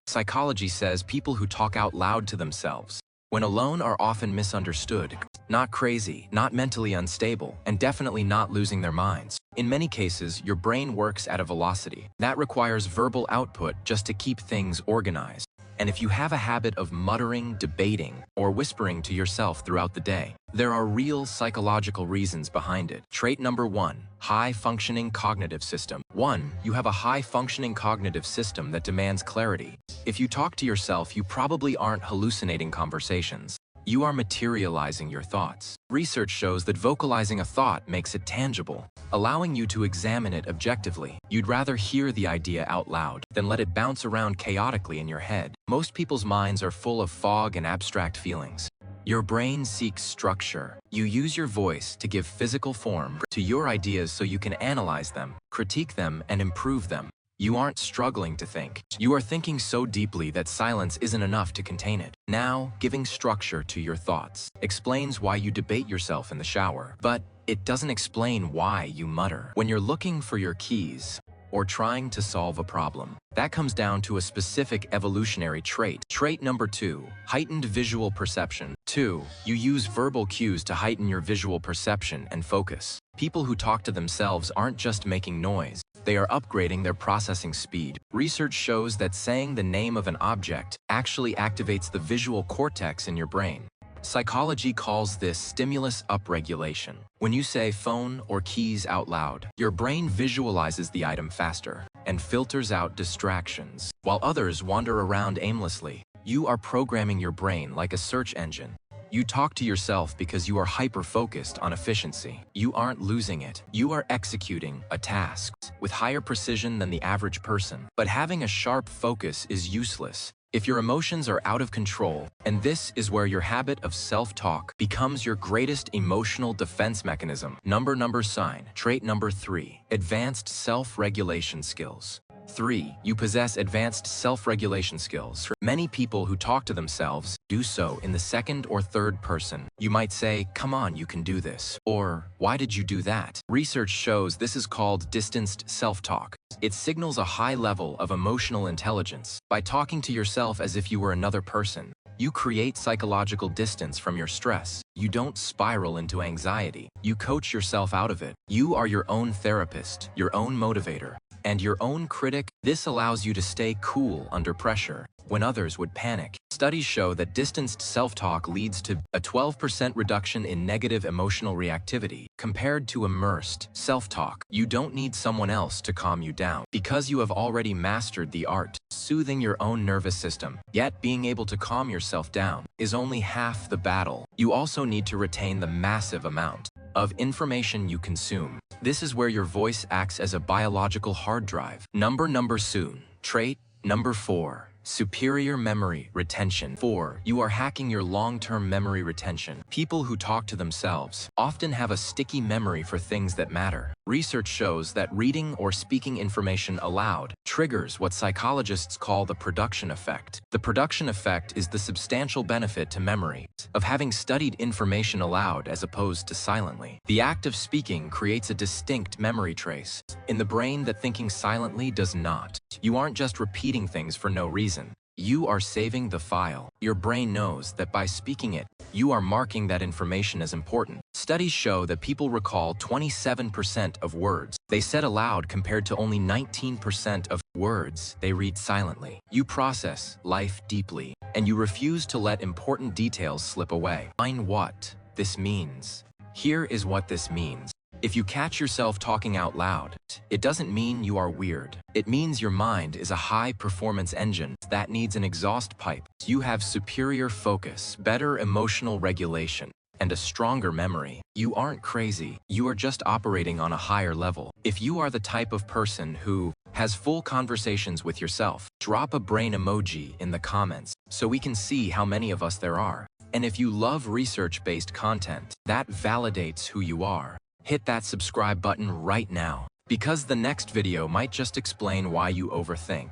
Psychology says people who talk out loud to themselves when alone are often misunderstood, not crazy, not mentally unstable, and definitely not losing their minds. In many cases, your brain works at a velocity that requires verbal output just to keep things organized. And if you have a habit of muttering, debating, or whispering to yourself throughout the day, there are real psychological reasons behind it. Trait number 1, high-functioning cognitive system. 1. You have a high-functioning cognitive system that demands clarity. If you talk to yourself, you probably aren't hallucinating conversations. You are materializing your thoughts. Research shows that vocalizing a thought makes it tangible, allowing you to examine it objectively. You'd rather hear the idea out loud than let it bounce around chaotically in your head. Most people's minds are full of fog and abstract feelings. Your brain seeks structure. You use your voice to give physical form to your ideas so you can analyze them, critique them, and improve them. You aren't struggling to think. You are thinking so deeply that silence isn't enough to contain it. Now, giving structure to your thoughts explains why you debate yourself in the shower, but it doesn't explain why you mutter when you're looking for your keys or trying to solve a problem. That comes down to a specific evolutionary trait. Trait number 2, heightened visual perception. 2. You use verbal cues to heighten your visual perception and focus. People who talk to themselves aren't just making noise. They are upgrading their processing speed. Research shows that saying the name of an object actually activates the visual cortex in your brain. Psychology calls this stimulus upregulation. When you say phone or keys out loud, your brain visualizes the item faster and filters out distractions. While others wander around aimlessly, you are programming your brain like a search engine. You talk to yourself because you are hyper-focused on efficiency. You aren't losing it. You are executing a task with higher precision than the average person. But having a sharp focus is useless if your emotions are out of control, and this is where your habit of self-talk becomes your greatest emotional defense mechanism. Number sign. Trait number 3, advanced self-regulation skills. 3. You possess advanced self-regulation skills. Many people who talk to themselves do so in the second or third person. You might say, "Come on, you can do this," or "Why did you do that?" Research shows this is called distanced self-talk. It signals a high level of emotional intelligence. By talking to yourself as if you were another person, you create psychological distance from your stress. You don't spiral into anxiety. You coach yourself out of it. You are your own therapist, your own motivator, and your own critic. This allows you to stay cool under pressure when others would panic. Studies show that distanced self-talk leads to a 12% reduction in negative emotional reactivity compared to immersed self-talk. You don't need someone else to calm you down because you have already mastered the art soothing your own nervous system. Yet being able to calm yourself down is only half the battle. You also need to retain the massive amount of information you consume. This is where your voice acts as a biological hard drive. Number soon. Trait number 4. Superior memory retention. 4. You are hacking your long-term memory retention. People who talk to themselves often have a sticky memory for things that matter. Research shows that reading or speaking information aloud triggers what psychologists call the production effect. The production effect is the substantial benefit to memory of having studied information aloud as opposed to silently. The act of speaking creates a distinct memory trace in the brain that thinking silently does not. You aren't just repeating things for no reason. You are saving the file. Your brain knows that by speaking it, you are marking that information as important. Studies show that people recall 27% of words they said aloud compared to only 19% of words they read silently. You process life deeply, and you refuse to let important details slip away. Find what this means. Here is what this means. If you catch yourself talking out loud, it doesn't mean you are weird. It means your mind is a high-performance engine that needs an exhaust pipe. You have superior focus, better emotional regulation, and a stronger memory. You aren't crazy. You are just operating on a higher level. If you are the type of person who has full conversations with yourself, drop a brain emoji in the comments so we can see how many of us there are. And if you love research-based content that validates who you are, hit that subscribe button right now, because the next video might just explain why you overthink.